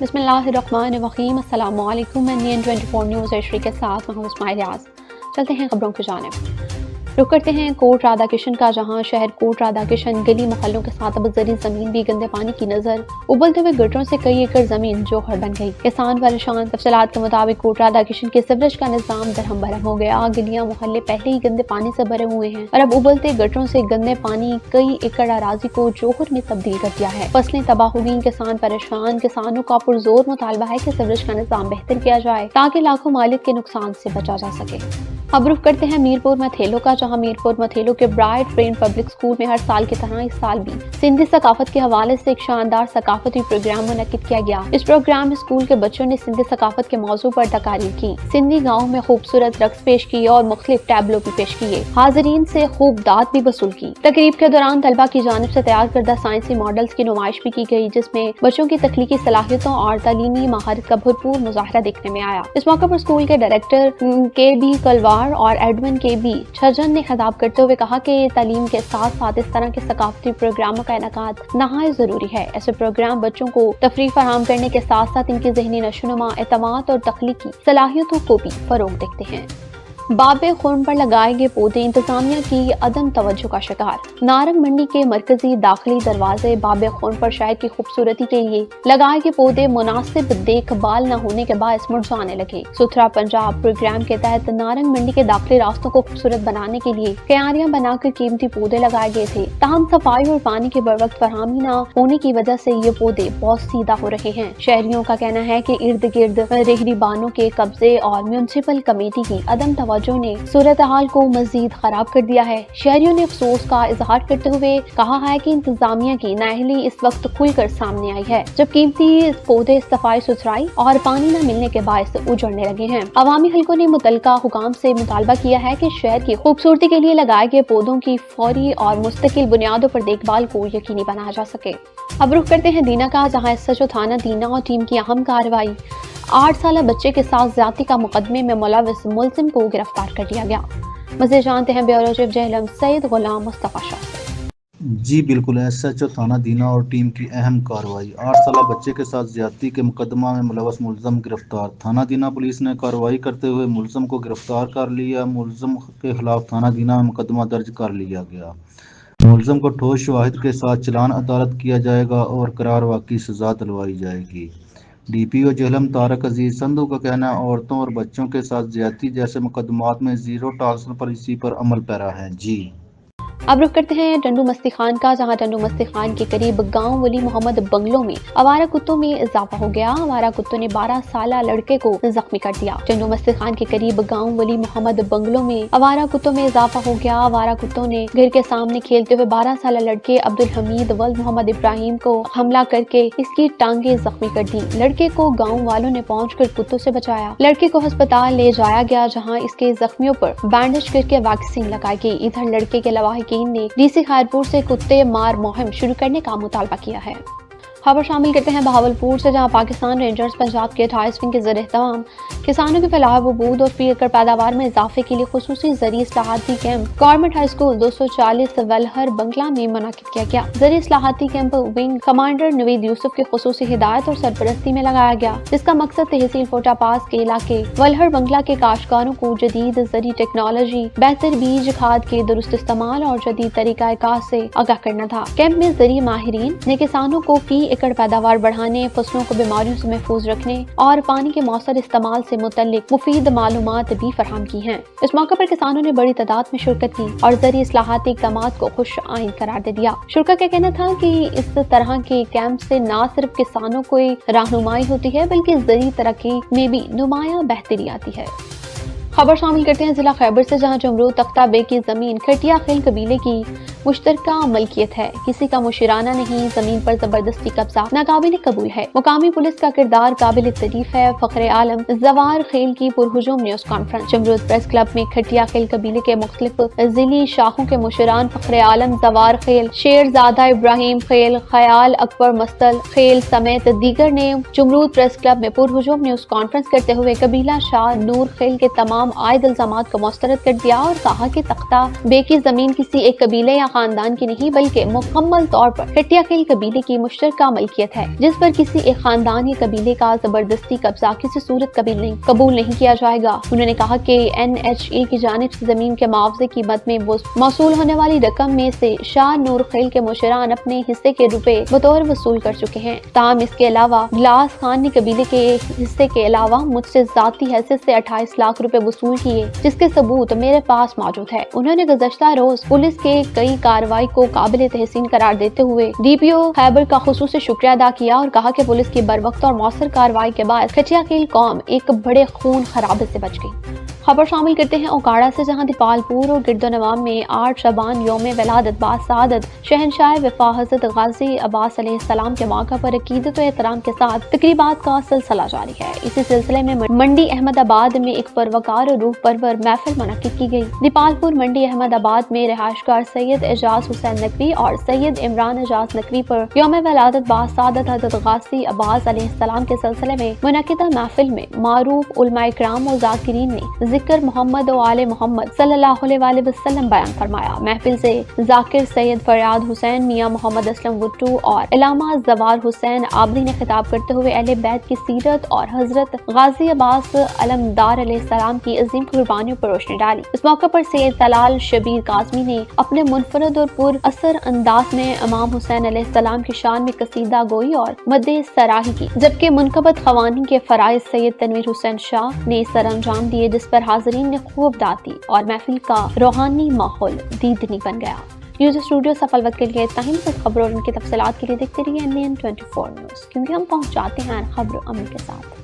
بسم اللہ الرحمن الرحیم۔ السلام علیکم۔ میں NN24 نیوز ایشری کے ساتھ محمد اسماعیل ریاض۔ چلتے ہیں خبروں کی جانب۔ رخ کرتے ہیں کوٹ رادھا کرشن کا، جہاں شہر کوٹ رادھا کرشن گلی محلوں کے ساتھ اب زرعی زمین بھی گندے پانی کی نظر، ابلتے ہوئے گٹروں سے کئی ایکڑ زمین جوہر بن گئی، کسان پریشان۔ تفصیلات کے مطابق کوٹ رادھا کرشن کے سیوریج کا نظام درہم برہم ہو گیا، گلیاں محلے پہلے ہی گندے پانی سے بھرے ہوئے ہیں اور اب ابلتے گٹروں سے گندے پانی کئی ایکڑ اراضی کو جوہر میں تبدیل کر دیا ہے۔ فصلیں تباہ ہو گئیں، کسان پریشان۔ کسانوں کا پرزور مطالبہ ہے کہ سیوریج کا نظام بہتر کیا جائے تاکہ لاکھوں مالک کے نقصان سے بچا جا سکے۔ اب رخ کرتے ہیں میرپور متھیلو کا، جہاں میرپور متھیلو کے برائٹ فرینڈ پبلک اسکول میں ہر سال کی طرح اس سال بھی سندھی ثقافت کے حوالے سے ایک شاندار ثقافتی پروگرام منعقد کیا گیا۔ اس پروگرام میں اسکول کے بچوں نے سندھی ثقافت کے موضوع پر تقاریر کی، سندھی گاؤں میں خوبصورت رقص پیش کیے اور مختلف ٹیبلو بھی پیش کیے، حاضرین سے خوب داد بھی وصول کی۔ تقریب کے دوران طلبہ کی جانب سے تیار کردہ سائنسی ماڈلز کی نمائش بھی کی گئی، جس میں بچوں کی تخلیقی صلاحیتوں اور تعلیمی مہارت کا بھرپور مظاہرہ دیکھنے میں آیا۔ اس موقع پر اسکول کے ڈائریکٹر KB کلوار اور ایڈمن KB چھجن نے خطاب کرتے ہوئے کہا کہ تعلیم کے ساتھ ساتھ اس طرح کے ثقافتی پروگراموں کا انعقاد نہایت ضروری ہے۔ ایسے پروگرام بچوں کو تفریح فراہم کرنے کے ساتھ ساتھ ان کی ذہنی نشوونما، اعتماد اور تخلیقی صلاحیتوں کو بھی فروغ دیتے ہیں۔ باب خرم پر لگائے گئے پودے انتظامیہ کی عدم توجہ کا شکار۔ نارنگ منڈی کے مرکزی داخلی دروازے باب خرم پر شہر کی خوبصورتی کے لیے لگائے گئے پودے مناسب دیکھ بھال نہ ہونے کے باعث مرجھانے لگے۔ ستھرا پنجاب پروگرام کے تحت نارنگ منڈی کے داخلی راستوں کو خوبصورت بنانے کے لیے کیاریاں بنا کر قیمتی پودے لگائے گئے تھے، تاہم صفائی اور پانی کی بروقت فراہمی نہ ہونے کی وجہ سے یہ پودے بہت سیدھا ہو رہے ہیں۔ شہریوں کا کہنا ہے کہ ارد گرد رہری بانوں کے قبضے اور میونسپل کمیٹی کی عدم توجہ نے صورتحال کو مزید خراب کر دیا ہے۔ شہریوں نے افسوس کا اظہار کرتے ہوئے کہا ہے کہ انتظامیہ کی نااہلی اس وقت کھل کر سامنے آئی ہے، جب قیمتی پودے صفائی ستھرائی اور پانی نہ ملنے کے باعث اجڑنے لگے ہیں۔ عوامی حلقوں نے متعلقہ حکام سے مطالبہ کیا ہے کہ شہر کی خوبصورتی کے لیے لگائے گئے پودوں کی فوری اور مستقل بنیادوں پر دیکھ بھال کو یقینی بنایا جا سکے۔ اب رخ کرتے ہیں دینا کا، جہاں SHO تھانہ دینا اور ٹیم کی اہم کارروائی 8 سالہ بچے کے ساتھ زیادتی کا مقدمے میں ملوث ملزم کو گرفتار کر لیا گیا۔ مزید جانتے ہیں بیورو چیف جہلم سید غلام مصطفیٰ شاہ سے۔ جی بالکل، SHO تھانہ دینا اور ٹیم کی اہم کارروائی۔ 8 سالہ بچے کے ساتھ زیادتی کے مقدمہ میں ملوث ملزم گرفتار۔ تھانہ دینا پولیس نے کارروائی کرتے ہوئے ملزم کو گرفتار کر لیا۔ ملزم کے خلاف تھانہ دینا میں مقدمہ درج کر لیا گیا۔ ملزم کو ٹھوس شواہد کے ساتھ چلان عدالت کیا جائے گا اور قرار واقعی سزا دلوائی جائے گی۔ DPO جہلم طارق عزیز سندھو کا کہنا ہے عورتوں اور بچوں کے ساتھ زیادتی جیسے مقدمات میں زیرو ٹالرنس پالیسی پر عمل پیرا ہے۔ جی اب رخ کرتے ہیں ٹنڈو مستی خان کا، جہاں ٹنڈو مستی خان کے قریب گاؤں ولی محمد بنگلوں میں آوارہ کتوں میں اضافہ ہو گیا۔ آوارہ کتوں نے 12 سالہ لڑکے کو زخمی کر دیا۔ ٹنڈو مستی خان کے قریب گاؤں ولی محمد بنگلوں میں آوارہ کتوں میں اضافہ ہو گیا۔ آوارہ کتوں نے گھر کے سامنے کھیلتے ہوئے 12 سالہ لڑکے عبدالحمید ولد محمد ابراہیم کو حملہ کر کے اس کی ٹانگیں زخمی کر دی۔ لڑکے کو گاؤں والوں نے پہنچ کر کتوں سے بچایا۔ لڑکے کو ہسپتال لے جایا گیا، جہاں اس کے زخمیوں پر بینڈیج کر کے ویکسین لگائی گئی۔ ادھر لڑکے کے لواحقین نے DC خیرپور سے کتے مار مہم شروع کرنے کا مطالبہ کیا ہے۔ خبر شامل کرتے ہیں بہاولپور سے، جہاں پاکستان رینجرز پنجاب کے 28ویں کے زیر اہتمام کسانوں کی فلاح و بہبود اور فی ایکڑ پیداوار میں اضافے کے لیے خصوصی زرعی اصلاحاتی کیمپ گورنمنٹ ہائی اسکول 240 ولہر بنگلہ میں منعقد کیا گیا۔ زرعی اصلاحاتی کیمپ ونگ کمانڈر نوید یوسف کی خصوصی ہدایت اور سرپرستی میں لگایا گیا، جس کا مقصد تحصیل فوٹا پاس کے علاقے ولہر بنگلہ کے کاشتکاروں کو جدید زرعی ٹیکنالوجی، بہتر بیج کھاد کے درست استعمال اور جدید طریقہ کار سے آگاہ کرنا تھا۔ کیمپ میں زرعی ماہرین نے کسانوں کو فی ایکڑ پیداوار بڑھانے، فصلوں کو بیماریوں سے محفوظ رکھنے اور پانی کے مؤثر استعمال سے متعلق مفید معلومات بھی فراہم کی ہیں۔ اس موقع پر کسانوں نے بڑی تعداد میں شرکت کی اور زرعی اصلاحاتی اقدامات کو خوش آئند قرار دے دیا۔ شرکا کا کہنا تھا کہ اس طرح کے کیمپ سے نہ صرف کسانوں کو رہنمائی ہوتی ہے بلکہ زرعی ترقی میں بھی نمایاں بہتری آتی ہے۔ خبر شامل کرتے ہیں ضلع خیبر سے، جہاں جمرود تختہ بے کی زمین کھٹیا خیل قبیلے کی مشترکہ ملکیت ہے، کسی کا مشرانہ نہیں، زمین پر زبردستی قبضہ ناقابل قبول ہے۔ مقامی پولیس کا کردار قابل تعریف ہے۔ فخر عالم زوار خیل کی پرہجوم news conference. Jamrud press club میں کھٹیا خیل قبیلے کے مختلف ضلعی شاخوں کے مشران فخر عالم زوار خیل، شیر زادہ ابراہیم خیل، خیال اکبر مستل خیل سمیت دیگر نے جمرود پریس کلب میں پرہجوم نیوز کانفرنس کرتے ہوئے قبیلہ شاہ نور خیل کے تمام عائد الزامات کو مسترد کر دیا اور کہا کہ تختہ بے کی زمین کسی ایک قبیلے یا خاندان کی نہیں بلکہ مکمل طور پر کھٹیا کھیل قبیلے کی مشترکہ ملکیت ہے، جس پر کسی ایک خاندان یا قبیلے کا زبردستی قبضہ کسی صورت قبول نہیں کیا جائے گا۔ انہوں نے کہا کہ NHA کی جانب سے زمین کے معاوضے کی مد میں موصول ہونے والی رقم میں سے شاہ نور خیل کے مشران اپنے حصے کے روپے بطور وصول کر چکے ہیں۔ تاہم اس کے علاوہ گلاس خان نے قبیلے کے حصے کے علاوہ مجھ سے ذاتی حیثیت سے 28 لاکھ روپے وصول کیے، جس کے ثبوت میرے پاس موجود ہے۔ انہوں نے گزشتہ روز پولیس کے کئی کارروائی کو قابل تحسین قرار دیتے ہوئے DPO خیبر کا خصوصی شکریہ ادا کیا اور کہا کہ پولیس کی بروقت اور مؤثر کارروائی کے بعد کھٹیا کھیل قوم ایک بڑے خون خرابے سے بچ گئی۔ خبر شامل کرتے ہیں اوکاڑا سے، جہاں دیپال پور اور گرد و نواح میں 8 شعبان یوم ولادت باسعادت شہنشاہ وفا حضرت غازی عباس علیہ السلام کے موقع پر عقیدت و احترام کے ساتھ تقریبات کا سلسلہ جاری ہے۔ اسی سلسلے میں منڈی احمد آباد میں ایک پروکار اور روح پرور محفل منعقد کی گئی۔ دیپال پور منڈی احمد آباد میں رہائش گاہ سید اعجاز حسین نقوی اور سید عمران اعجاز نقوی پر یوم ولادت باسعادت حضرت غازی عباس علیہ السلام کے سلسلے میں منعقدہ محفل میں معروف علماء کرام و ذاکرین نے ذکر محمد و آل محمد صلی اللہ علیہ وآلہ وسلم بیان فرمایا۔ محفل سے ذاکر سید فریاد حسین، میاں محمد اسلم وٹو اور علامہ زوار حسین آبدی نے خطاب کرتے ہوئے اہل بیت کی سیرت اور حضرت غازی عباس علمدار علیہ السلام کی عظیم قربانیوں پر روشنی ڈالی۔ اس موقع پر سید طلال شبیر قاسمی نے اپنے منفرد اور پر اثر انداز میں امام حسین علیہ السلام کی شان میں قصیدہ گوئی اور مد سراہی کی، جبکہ منقبت قوانین کے فرائض سید تنویر حسین شاہ نے سر انجام دیے، جس پر حاضرین نے خوب داد دی اور محفل کا روحانی ماحول دیدنی بن گیا۔ نیوز اسٹوڈیو سفل وقت کے لیے اتنا ہی۔ مزید خبروں اور ان کی تفصیلات کے لیے دیکھتے رہیے NN 24 نیوز، کیونکہ ہم پہنچ جاتے ہیں خبر عمل کے ساتھ۔